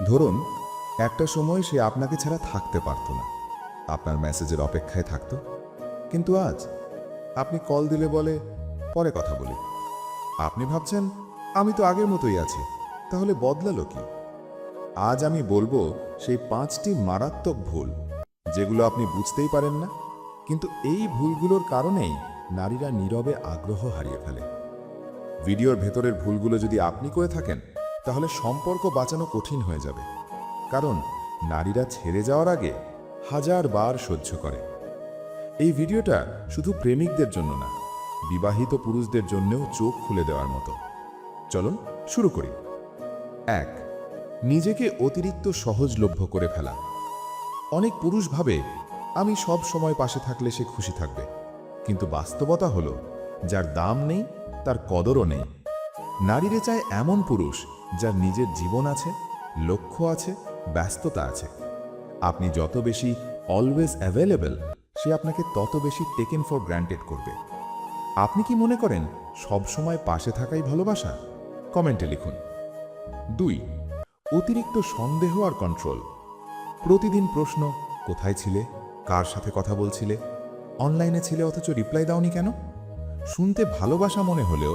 ধরুন একটা সময় সে আপনাকে ছাড়া থাকতে পারত না, আপনার মেসেজের অপেক্ষায় থাকতো। কিন্তু আজ আপনি কল দিলে বলে পরে কথা বলি। আপনি ভাবছেন আমি তো আগের মতোই আছি, তাহলে বদলালো কি? আজ আমি বলবো সেই 5টি মারাত্মক ভুল যেগুলো আপনি বুঝতেই পারেন না, কিন্তু এই ভুলগুলোর কারণেই নারীরা নীরবে আগ্রহ হারিয়ে ফেলে। ভিডিওর ভেতরের ভুলগুলো যদি আপনি করে থাকেন, তাহলে সম্পর্ক বাঁচানো কঠিন হয়ে যাবে। কারণ নারীরা ছেড়ে যাওয়ার আগে 1000 বার সহ্য করে। এই ভিডিওটা শুধু প্রেমিকদের জন্য না, বিবাহিত পুরুষদের জন্যও চোখ খুলে দেওয়ার মতো। চলুন শুরু করি। 1. নিজেকে অতিরিক্ত সহজলভ্য করে ফেলা। অনেক পুরুষ ভাবে আমি সব সময় পাশে থাকলে সে খুশি থাকবে, কিন্তু বাস্তবতা হলো যার দাম নেই তার কদরও নেই। নারীরা চায় এমন পুরুষ যার নিজের জীবন আছে, লক্ষ্য আছে, ব্যস্ততা আছে। আপনি যত বেশি অলওয়েজ অ্যাভেলেবল, সে আপনাকে তত বেশি টেকেন ফর গ্রান্টেড করবে। আপনি কি মনে করেন সব সময় পাশে থাকাই ভালোবাসা? কমেন্টে লিখুন। 2. অতিরিক্ত সন্দেহ আর কন্ট্রোল। প্রতিদিন প্রশ্ন, কোথায় ছিলে, কার সাথে কথা বলছিলে, অনলাইনে ছিলে অথচ রিপ্লাই দাওনি কেন? শুনতে ভালোবাসা মনে হলেও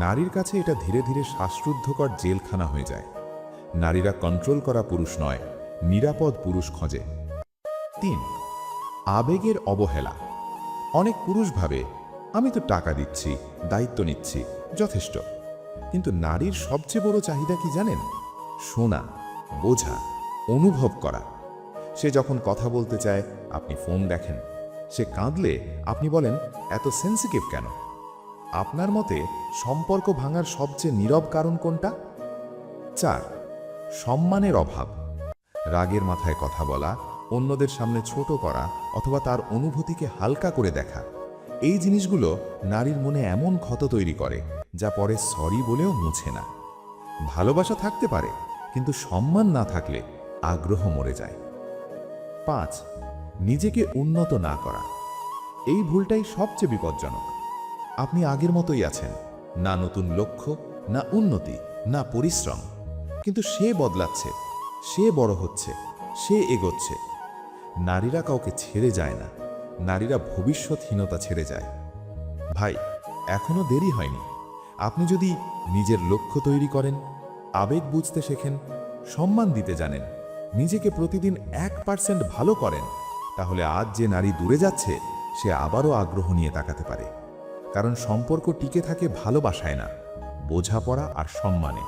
নারীর কাছে এটা ধীরে ধীরে শ্বাসরুদ্ধকর জেলখানা হয়ে যায়। নারীরা কন্ট্রোল করা পুরুষ নয়, নিরাপদ পুরুষ খোঁজে। 3. আবেগের অবহেলা। অনেক পুরুষ ভাবে আমি তো টাকা দিচ্ছি, দায়িত্ব নিচ্ছি, যথেষ্ট। কিন্তু নারীর সবচেয়ে বড় চাহিদা কি জানেন? শোনা, বোঝা, অনুভব করা। সে যখন কথা বলতে চায় আপনি ফোন দেখেন, সে কাঁদলে আপনি বলেন এত সেন্সিটিভ কেন? আপনার মতে সম্পর্ক ভাঙার সবচেয়ে নীরব কারণ কোনটা? 4. সম্মানের অভাব। রাগের মাথায় কথা বলা, অন্যদের সামনে ছোট করা অথবা তার অনুভূতিকে হালকা করে দেখা, এই জিনিসগুলো নারীর মনে এমন ক্ষত তৈরি করে যা পরে সরি বলেও মুছে না। ভালোবাসা থাকতে পারে, কিন্তু সম্মান না থাকলে আগ্রহ মরে যায়। 5. নিজেকে উন্নত না করা। এই ভুলটাই সবচেয়ে বিপজ্জনক। আপনি আগের মতোই আছেন, না নতুন লক্ষ্য, না উন্নতি, না পরিশ্রম। কিন্তু সে বদলাচ্ছে, সে বড় হচ্ছে, সে এগোচ্ছে। নারীরা কাউকে ছেড়ে যায় না, নারীরা ভবিষ্যৎহীনতা ছেড়ে যায়। ভাই, এখনো দেরি হয়নি। আপনি যদি নিজের লক্ষ্য তৈরি করেন, আবেগ বুঝতে শেখেন, সম্মান দিতে জানেন, নিজেকে প্রতিদিন 1% ভালো করেন, তাহলে আজ যে নারী দূরে যাচ্ছে সে আবারও আগ্রহ নিয়ে তাকাতে পারে। কারণ সম্পর্ক টিকে থাকে ভালোবাসায় না, বোঝাপড়া আর সম্মানে।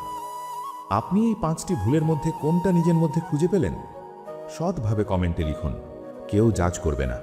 আপনি এই 5টি ভুলের মধ্যে কোনটা নিজের মধ্যে খুঁজে পেলেন? সৎভাবে কমেন্টে লিখুন, কেউ জাজ করবে না।